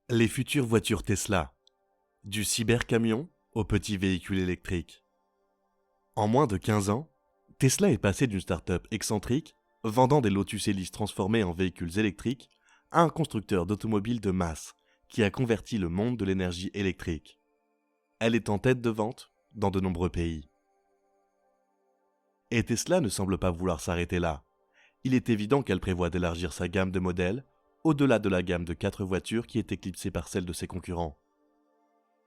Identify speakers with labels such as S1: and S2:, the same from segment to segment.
S1: Les futures voitures Tesla, du cybercamion au petit véhicule électrique. En moins de 15 ans, Tesla est passé d'une start-up excentrique, vendant des Lotus Elise transformés en véhicules électriques, à un constructeur d'automobiles de masse qui a converti le monde de l'énergie électrique. Elle est en tête de vente dans de nombreux pays. Et Tesla ne semble pas vouloir s'arrêter là. Il est évident qu'elle prévoit d'élargir sa gamme de modèles au-delà de la gamme de 4 voitures qui est éclipsée par celle de ses concurrents.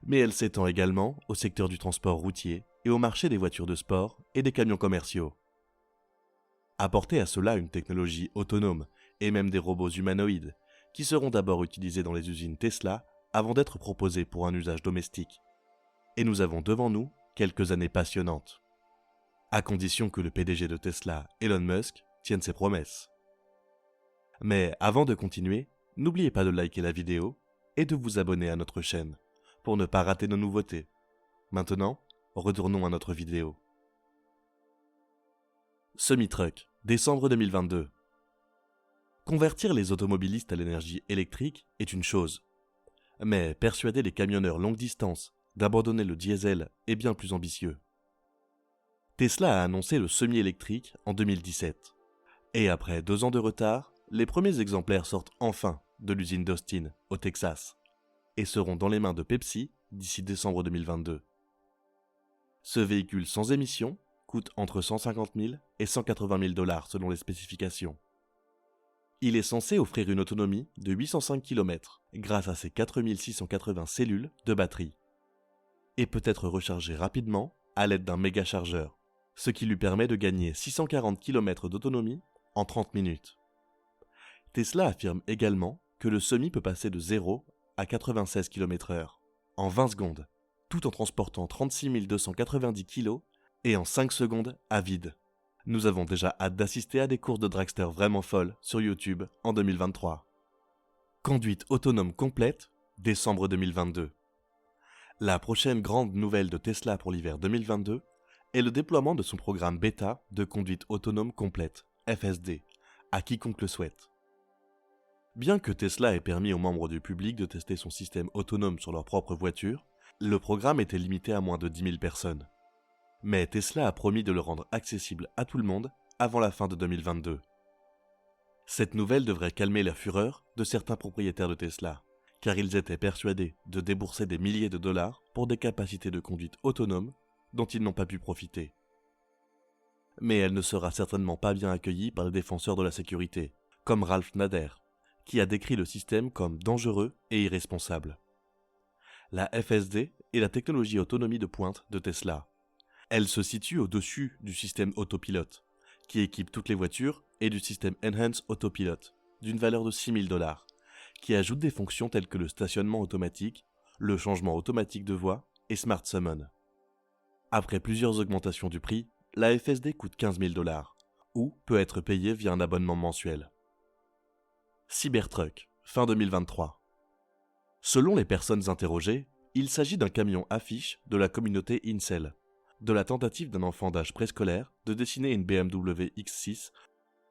S1: Mais elle s'étend également au secteur du transport routier et au marché des voitures de sport et des camions commerciaux. Apporter à cela une technologie autonome et même des robots humanoïdes qui seront d'abord utilisés dans les usines Tesla avant d'être proposés pour un usage domestique. Et nous avons devant nous quelques années passionnantes. À condition que le PDG de Tesla, Elon Musk, tienne ses promesses. Mais avant de continuer, n'oubliez pas de liker la vidéo et de vous abonner à notre chaîne pour ne pas rater nos nouveautés. Maintenant, retournons à notre vidéo. Semi-Truck, décembre 2022. Convertir les automobilistes à l'énergie électrique est une chose, mais persuader les camionneurs longue distance d'abandonner le diesel est bien plus ambitieux. Tesla a annoncé le semi-électrique en 2017, et après 2 ans de retard, les premiers exemplaires sortent enfin de l'usine d'Austin, au Texas, et seront dans les mains de Pepsi d'ici décembre 2022. Ce véhicule sans émission coûte entre 150 000 et 180 000 $ selon les spécifications. Il est censé offrir une autonomie de 805 km grâce à ses 4680 cellules de batterie, et peut être rechargé rapidement à l'aide d'un méga chargeur, ce qui lui permet de gagner 640 km d'autonomie en 30 minutes. Tesla affirme également que le semi peut passer de 0 à 96 km/h en 20 secondes, tout en transportant 36 290 kg et en 5 secondes à vide. Nous avons déjà hâte d'assister à des courses de dragster vraiment folles sur YouTube en 2023. Conduite autonome complète, décembre 2022. La prochaine grande nouvelle de Tesla pour l'hiver 2022 est le déploiement de son programme bêta de conduite autonome complète, FSD, à quiconque le souhaite. Bien que Tesla ait permis aux membres du public de tester son système autonome sur leur propre voiture, le programme était limité à moins de 10 000 personnes. Mais Tesla a promis de le rendre accessible à tout le monde avant la fin de 2022. Cette nouvelle devrait calmer la fureur de certains propriétaires de Tesla, car ils étaient persuadés de débourser des milliers de dollars pour des capacités de conduite autonome dont ils n'ont pas pu profiter. Mais elle ne sera certainement pas bien accueillie par les défenseurs de la sécurité, comme Ralph Nader, qui a décrit le système comme dangereux et irresponsable. La FSD est la technologie autonomie de pointe de Tesla. Elle se situe au-dessus du système autopilote, qui équipe toutes les voitures, et du système Enhanced Autopilot, d'une valeur de 6 000 $, qui ajoute des fonctions telles que le stationnement automatique, le changement automatique de voie et Smart Summon. Après plusieurs augmentations du prix, la FSD coûte 15 000 $, ou peut être payée via un abonnement mensuel. Cybertruck, fin 2023. Selon les personnes interrogées, il s'agit d'un camion affiche de la communauté Incel, de la tentative d'un enfant d'âge préscolaire de dessiner une BMW X6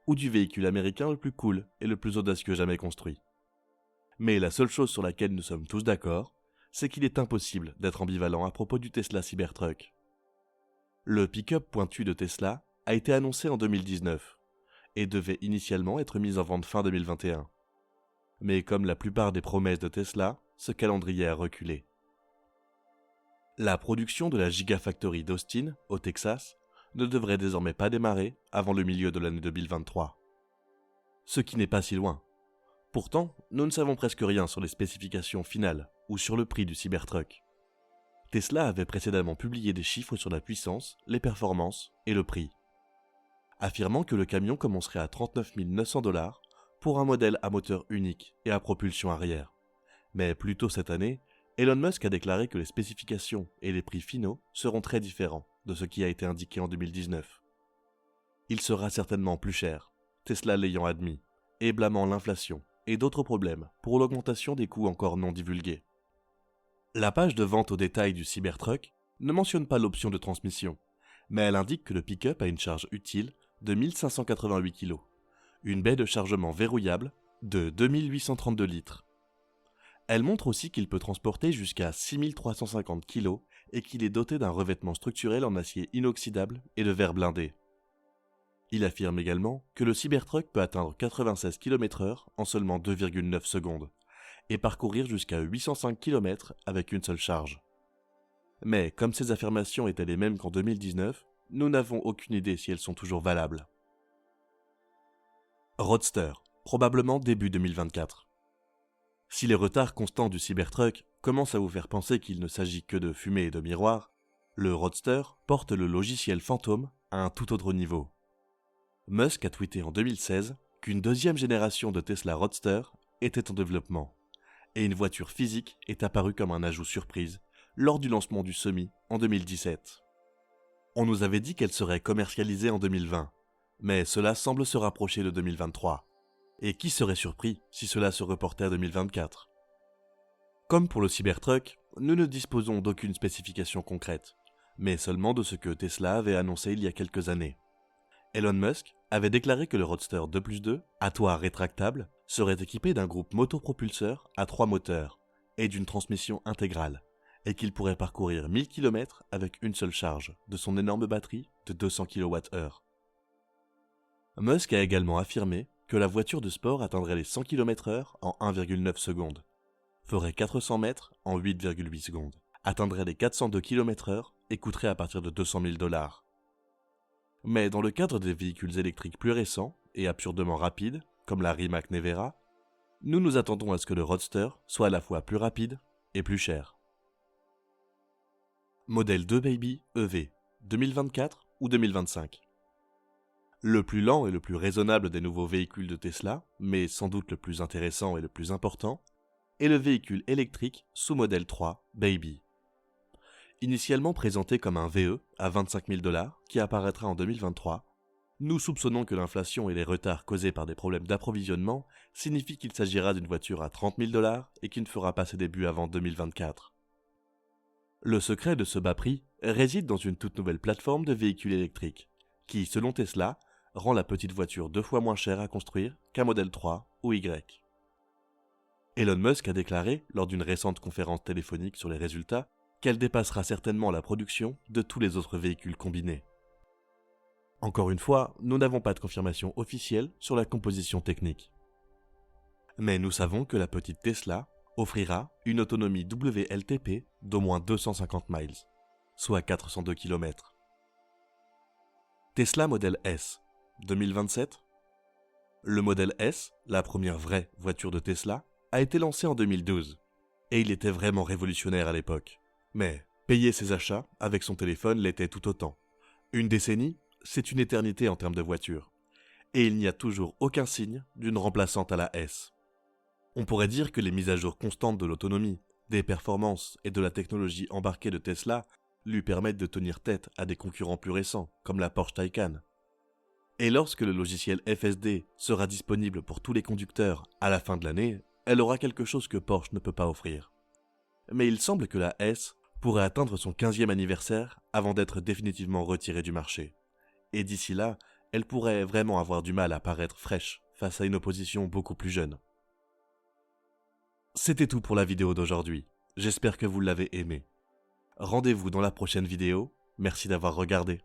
S1: ou du véhicule américain le plus cool et le plus audacieux jamais construit. Mais la seule chose sur laquelle nous sommes tous d'accord, c'est qu'il est impossible d'être ambivalent à propos du Tesla Cybertruck. Le pick-up pointu de Tesla a été annoncé en 2019 et devait initialement être mis en vente fin 2021. Mais comme la plupart des promesses de Tesla, ce calendrier a reculé. La production de la Gigafactory d'Austin, au Texas, ne devrait désormais pas démarrer avant le milieu de l'année 2023. Ce qui n'est pas si loin. Pourtant, nous ne savons presque rien sur les spécifications finales ou sur le prix du Cybertruck. Tesla avait précédemment publié des chiffres sur la puissance, les performances et le prix, affirmant que le camion commencerait à 39 900 $ pour un modèle à moteur unique et à propulsion arrière. Mais plus tôt cette année, Elon Musk a déclaré que les spécifications et les prix finaux seront très différents de ce qui a été indiqué en 2019. Il sera certainement plus cher, Tesla l'ayant admis, et blâmant l'inflation et d'autres problèmes pour l'augmentation des coûts encore non divulgués. La page de vente au détail du Cybertruck ne mentionne pas l'option de transmission, mais elle indique que le pick-up a une charge utile de 1588 kg, une baie de chargement verrouillable de 2832 litres. Elle montre aussi qu'il peut transporter jusqu'à 6350 kg et qu'il est doté d'un revêtement structurel en acier inoxydable et de verre blindé. Il affirme également que le Cybertruck peut atteindre 96 km/h en seulement 2,9 secondes et parcourir jusqu'à 805 km avec une seule charge. Mais comme ces affirmations étaient les mêmes qu'en 2019, nous n'avons aucune idée si elles sont toujours valables. Roadster, probablement début 2024. Si les retards constants du Cybertruck commencent à vous faire penser qu'il ne s'agit que de fumée et de miroirs, le Roadster porte le logiciel Phantom à un tout autre niveau. Musk a tweeté en 2016 qu'une deuxième génération de Tesla Roadster était en développement, et une voiture physique est apparue comme un ajout surprise lors du lancement du Semi en 2017. On nous avait dit qu'elle serait commercialisée en 2020, mais cela semble se rapprocher de 2023. Et qui serait surpris si cela se reportait à 2024 ? Comme pour le Cybertruck, nous ne disposons d'aucune spécification concrète, mais seulement de ce que Tesla avait annoncé il y a quelques années. Elon Musk avait déclaré que le Roadster 2+2, à toit rétractable, serait équipé d'un groupe motopropulseur à 3 moteurs et d'une transmission intégrale, et qu'il pourrait parcourir 1000 km avec une seule charge de son énorme batterie de 200 kWh. Musk a également affirmé que la voiture de sport atteindrait les 100 km/h en 1,9 secondes, ferait 400 mètres en 8,8 secondes, atteindrait les 402 km/h et coûterait à partir de 200 000 $. Mais dans le cadre des véhicules électriques plus récents et absurdement rapides, comme la Rimac Nevera, nous nous attendons à ce que le Roadster soit à la fois plus rapide et plus cher. Modèle 2 Baby EV, 2024 ou 2025. Le plus lent et le plus raisonnable des nouveaux véhicules de Tesla, mais sans doute le plus intéressant et le plus important, est le véhicule électrique sous modèle 3 Baby. Initialement présenté comme un VE à 25 000 $ qui apparaîtra en 2023, nous soupçonnons que l'inflation et les retards causés par des problèmes d'approvisionnement signifient qu'il s'agira d'une voiture à 30 000 $ et qui ne fera pas ses débuts avant 2024. Le secret de ce bas prix réside dans une toute nouvelle plateforme de véhicules électriques, qui, selon Tesla, rend la petite voiture 2 fois moins chère à construire qu'un modèle 3 ou Y. Elon Musk a déclaré, lors d'une récente conférence téléphonique sur les résultats, qu'elle dépassera certainement la production de tous les autres véhicules combinés. Encore une fois, nous n'avons pas de confirmation officielle sur la composition technique. Mais nous savons que la petite Tesla offrira une autonomie WLTP d'au moins 250 miles, soit 402 km. Tesla Model S, 2027. Le Model S, la première vraie voiture de Tesla, a été lancé en 2012, et il était vraiment révolutionnaire à l'époque. Mais payer ses achats avec son téléphone l'était tout autant. Une décennie, c'est une éternité en termes de voiture, et il n'y a toujours aucun signe d'une remplaçante à la S. On pourrait dire que les mises à jour constantes de l'autonomie, des performances et de la technologie embarquée de Tesla lui permettent de tenir tête à des concurrents plus récents, comme la Porsche Taycan. Et lorsque le logiciel FSD sera disponible pour tous les conducteurs à la fin de l'année, elle aura quelque chose que Porsche ne peut pas offrir. Mais il semble que la S pourrait atteindre son 15e anniversaire avant d'être définitivement retirée du marché. Et d'ici là, elle pourrait vraiment avoir du mal à paraître fraîche face à une opposition beaucoup plus jeune. C'était tout pour la vidéo d'aujourd'hui. J'espère que vous l'avez aimé. Rendez-vous dans la prochaine vidéo. Merci d'avoir regardé.